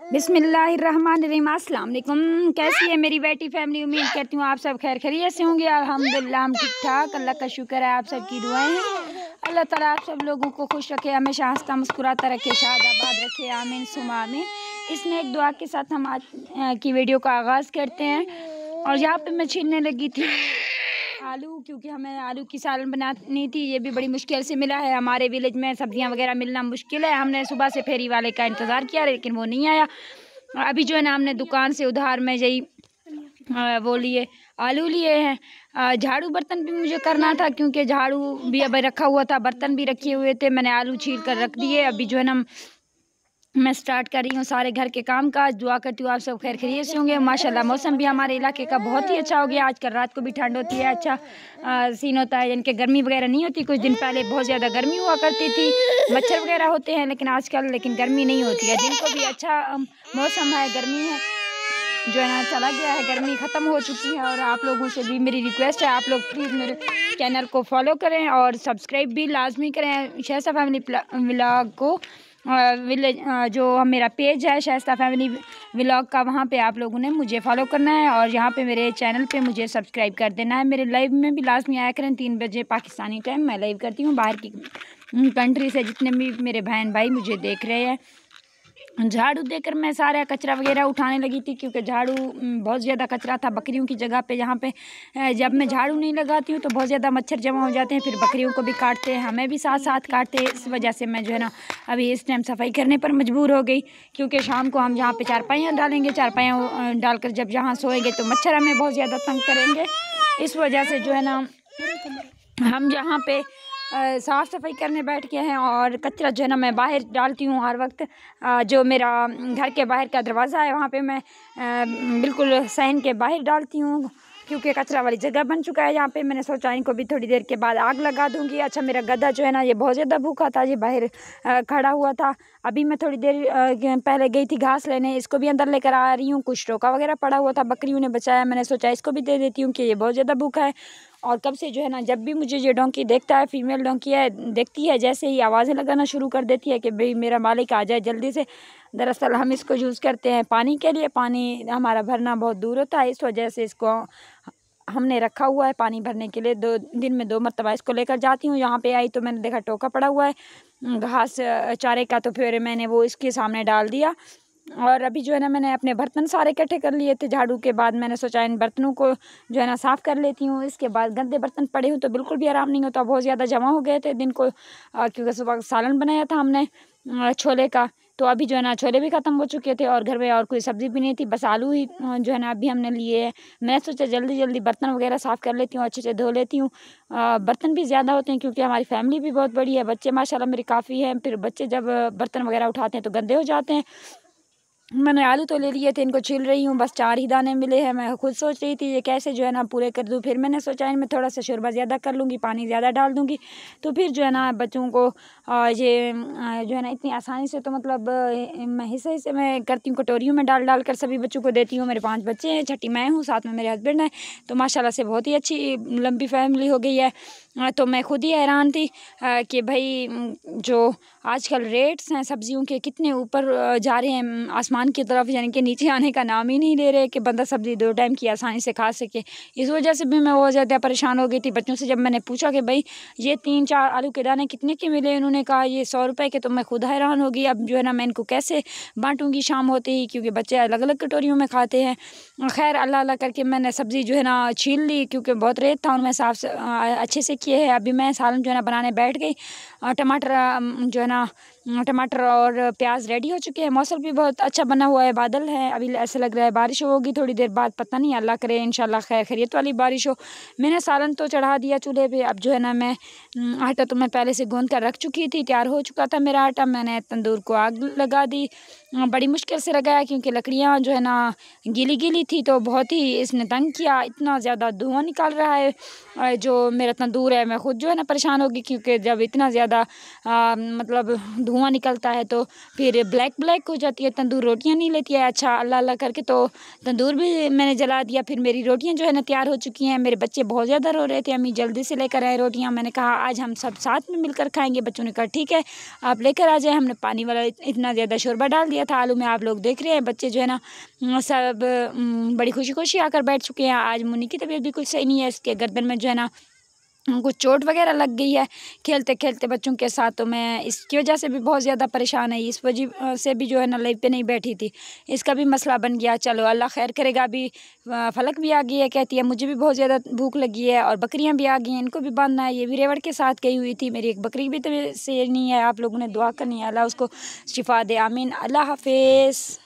बिस्मिल्लाहिर्रहमानिर्रहीम। अस्सलाम वालेकुम। कैसी है मेरी बेटी फैमिली? उम्मीद करती हूँ आप सब खैर खैरियत से होंगे। अल्हम्दुलिल्लाह हम ठीक ठाक, अल्लाह का शुक्र है, आप सब की दुआएं हैं। अल्लाह ताला आप सब लोगों को खुश रखे, हमेशा हंसता मुस्कुराता रखे, शादाबाद रखे, आमीन सुमा आमीन। इसने एक दुआ के साथ हम आज की वीडियो का आगाज़ करते हैं। और यहाँ पे मैं छीलने लगी थी आलू, क्योंकि हमें आलू की सालन बनानी थी। ये भी बड़ी मुश्किल से मिला है। हमारे विलेज में सब्जियां वगैरह मिलना मुश्किल है। हमने सुबह से फेरी वाले का इंतज़ार किया लेकिन वो नहीं आया। अभी जो है ना हमने दुकान से उधार में यही वो लिए आलू लिए हैं। झाड़ू बर्तन भी मुझे करना था, क्योंकि झाड़ू भी अब रखा हुआ था, बर्तन भी रखे हुए थे। मैंने आलू छील कर रख दिए। अभी जो है ना मैं स्टार्ट कर रही हूँ सारे घर के काम काज। दुआ करती हूँ आप सब खैर खैरियत से होंगे। माशाल्लाह मौसम भी हमारे इलाके का बहुत ही अच्छा हो गया। आजकल रात को भी ठंड होती है, अच्छा सीन होता है, यानी कि गर्मी वगैरह नहीं होती। कुछ दिन पहले बहुत ज़्यादा गर्मी हुआ करती थी, मच्छर वगैरह होते हैं, लेकिन आजकल गर्मी नहीं होती है। दिन को भी अच्छा मौसम है, गर्मी है जो है ना चला गया है, गर्मी ख़त्म हो चुकी है। और आप लोगों से भी मेरी रिक्वेस्ट है, आप लोग प्लीज़ मेरे चैनल को फॉलो करें और सब्सक्राइब भी लाजमी करें शाइस्ता फैमिली व्लॉग को। विलेज जो मेरा पेज है शाइस्ता फैमिली व्लॉग का, वहाँ पे आप लोगों ने मुझे फॉलो करना है और यहाँ पे मेरे चैनल पे मुझे सब्सक्राइब कर देना है। मेरे लाइव में भी लाजमी आया करें, 3 बजे पाकिस्तानी टाइम मैं लाइव करती हूँ। बाहर की कंट्री से जितने भी मेरे बहन भाई मुझे देख रहे हैं। झाड़ू देकर मैं सारा कचरा वगैरह उठाने लगी थी, क्योंकि झाड़ू बहुत ज़्यादा कचरा था बकरियों की जगह पे। यहाँ पे जब मैं झाड़ू नहीं लगाती हूँ तो बहुत ज़्यादा मच्छर जमा हो जाते हैं, फिर बकरियों को भी काटते हैं, हमें भी साथ साथ काटते हैं। इस वजह से मैं जो है ना अभी इस टाइम सफाई करने पर मजबूर हो गई, क्योंकि शाम को हम यहाँ पे चारपाइयाँ डालेंगे। चारपाइयाँ डालकर जब यहाँ सोएंगे तो मच्छर हमें बहुत ज़्यादा तंग करेंगे। इस वजह से जो है ना हम यहाँ पे साफ़ सफाई करने बैठ गए हैं। और कचरा जो है ना मैं बाहर डालती हूँ हर वक्त। जो मेरा घर के बाहर का दरवाज़ा है वहाँ पे मैं बिल्कुल सहन के बाहर डालती हूँ, क्योंकि कचरा वाली जगह बन चुका है यहाँ पे। मैंने सोचा इनको भी थोड़ी देर के बाद आग लगा दूँगी। अच्छा, मेरा गधा जो है ना ये बहुत ज़्यादा भूखा था, ये बाहर खड़ा हुआ था। अभी मैं थोड़ी देर पहले गई थी घास लेने, इसको भी अंदर लेकर आ रही हूँ। कुछ टोका वगैरह पड़ा हुआ था, बकरियों ने बचाया, मैंने सोचा इसको भी दे देती हूँ कि ये बहुत ज़्यादा भूखा है। और कब से जो है ना जब भी मुझे ये डोंकी देखता है, फीमेल डोंकी है, देखती है जैसे ही आवाज़ें लगाना शुरू कर देती है कि भाई मेरा मालिक आ जाए जल्दी से। दरअसल हम इसको यूज़ करते हैं पानी के लिए, पानी हमारा भरना बहुत दूर होता है, इस वजह से इसको हमने रखा हुआ है पानी भरने के लिए। 2 दिन में 2 मरतबा इसको लेकर जाती हूँ। यहाँ पे आई तो मैंने देखा टोका पड़ा हुआ है घास चारे का, तो फिर मैंने वो इसके सामने डाल दिया। और अभी जो है ना मैंने अपने बर्तन सारे इकट्ठे कर लिए थे झाड़ू के बाद। मैंने सोचा इन बर्तनों को जो है ना साफ़ कर लेती हूँ। इसके बाद गंदे बर्तन पड़े हुए तो बिल्कुल भी आराम नहीं होता, बहुत ज़्यादा जमा हो गए थे दिन को, क्योंकि सुबह सालन बनाया था हमने छोले का। तो अभी जो है ना छोले भी ख़त्म हो चुके थे और घर में और कोई सब्ज़ी भी नहीं थी, बस आलू ही जो है ना अभी हमने लिए हैं। मैं सोचा जल्दी जल्दी बर्तन वगैरह साफ़ कर लेती हूँ, अच्छे से धो लेती हूँ। बर्तन भी ज़्यादा होते हैं क्योंकि हमारी फैमिली भी बहुत बड़ी है, बच्चे माशाल्लाह मेरे काफ़ी हैं, फिर बच्चे जब बर्तन वगैरह उठाते हैं तो गंदे हो जाते हैं। मैंने आलू तो ले लिए थे, इनको छील रही हूँ, बस 4 ही दाने मिले हैं। मैं खुद सोच रही थी ये कैसे जो है ना पूरे कर दूँ, फिर मैंने सोचा इनमें थोड़ा सा शोरबा ज़्यादा कर लूँगी, पानी ज़्यादा डाल दूँगी, तो फिर जो है ना बच्चों को ये जो है ना इतनी आसानी से, तो मतलब मैं हिस्से हिस्से में करती हूँ, कटोरियों में डाल डाल कर सभी बच्चों को देती हूँ। मेरे 5 बच्चे हैं, छठी मैं हूँ, साथ में मेरे हस्बैंड हैं, तो माशाल्लाह से बहुत ही अच्छी लंबी फैमिली हो गई है। तो मैं खुद ही हैरान थी कि भाई जो आजकल रेट्स हैं सब्जियों के कितने ऊपर जा रहे हैं आसमान की तरफ, यानी कि नीचे आने का नाम ही नहीं ले रहे कि बंदा सब्ज़ी 2 टाइम की आसानी से खा सके। इस वजह से भी मैं बहुत ज़्यादा परेशान हो गई थी। बच्चों से जब मैंने पूछा कि भाई ये 3-4 आलू के दाने कितने के मिले, उन्होंने कहा ये 100 रुपये के, तो मैं खुद हैरान हो गई। अब जो है ना मैं इनको कैसे बांटूंगी शाम होते ही, क्योंकि बच्चे अलग अलग कटोरियों में खाते हैं। खैर अल्लाह अल्लाह करके मैंने सब्ज़ी जो है ना छील ली, क्योंकि बहुत रेत था, उनमें साफ अच्छे से किए हैं। अभी मैं सालन जो है ना बनाने बैठ गई। टमाटर जो है ना टमाटर और प्याज रेडी हो चुके हैं। मौसम भी बहुत अच्छा बना हुआ है, बादल है, अभी ऐसा लग रहा है बारिश होगी थोड़ी देर बाद, पता नहीं, अल्लाह करे इंशाल्लाह खैर खैरियत वाली बारिश हो। मैंने सालन तो चढ़ा दिया चूल्हे पे। अब जो है ना मैं आटा तो मैं पहले से गूंद कर रख चुकी थी, तैयार हो चुका था मेरा आटा। मैंने तंदूर को आग लगा दी, बड़ी मुश्किल से लगाया क्योंकि लकड़ियाँ जो है ना गीली गीली थी, तो बहुत ही इसने तंग किया। इतना ज़्यादा धुआं निकाल रहा है जो मेरा तंदूर है। मैं खुद जो है ना परेशान होगी, क्योंकि जब इतना ज़्यादा मतलब धुआं निकलता है तो फिर ब्लैक ब्लैक हो जाती है, तंदूर रोटियाँ नहीं लेती है। अच्छा अल्लाह अल्लाह करके तो तंदूर भी मैंने जला दिया। फिर मेरी रोटियाँ जो है ना तैयार हो चुकी हैं। मेरे बच्चे बहुत ज़्यादा रो रहे थे, अम्मी जल्दी से लेकर आए रोटियाँ। मैंने कहा आज हम सब साथ में मिलकर खाएँगे। बच्चों ने कहा ठीक है आप लेकर आ जाए। हमने पानी वाला इतना ज़्यादा शोरबा डाल दिया था आलू में, आप लोग देख रहे हैं। बच्चे जो है ना सब बड़ी खुशी खुशी आकर बैठ चुके हैं। आज मुन्नी की तबीयत बिल्कुल सही नहीं है, इसके गर्दन में जो है ना कुछ चोट वगैरह लग गई है खेलते खेलते बच्चों के साथ। तो मैं इसकी वजह से भी बहुत ज़्यादा परेशान है, इस वजह से भी जो है ना लाइव पे नहीं बैठी थी, इसका भी मसला बन गया। चलो अल्लाह खैर करेगा। अभी फलक भी आ गई है, कहती है मुझे भी बहुत ज़्यादा भूख लगी है, और बकरियां भी आ गई हैं, इनको भी बांधना है। ये भी रेवड़ के साथ गई हुई थी। मेरी एक बकरी भी तबीयत से नहीं है, आप लोगों ने दुआ करनी है अल्लाह उसको शिफा दे, आमीन। अल्लाह हाफिज़।